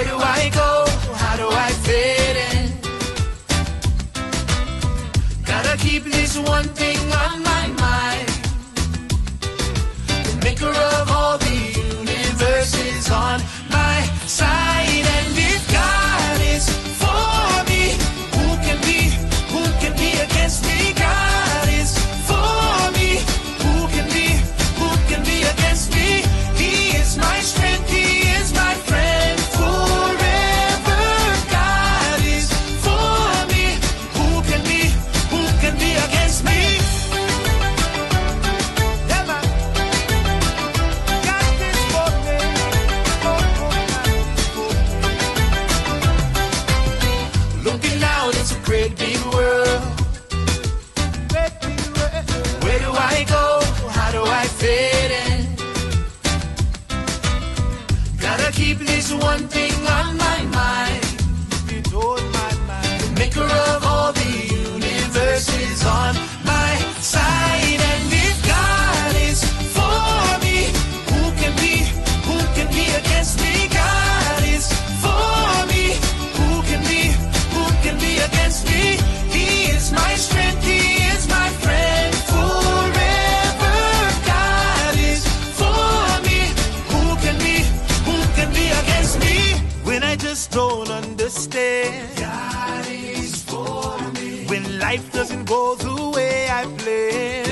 Where do I go? How do I fit in? Gotta keep this one thing on my mind. The maker of all the universe is on my side. And if God is for me, who can be against me? God is for me, who can be against me? He is my strength, He is my friend forever. God is for me, who can be against me? Yeah, man. God is for me. Looking out, it's a great big world. Where do I go? How do I fit in? Gotta keep this one thing on my mind. The maker of all the universe is on my side. And if God is for me, who can be against me? God is for me, who can be against me? He is my strength, He is my friend forever. God is for me, who can be against me? When I just don't understand, God is for me. When life doesn't go the way I planned,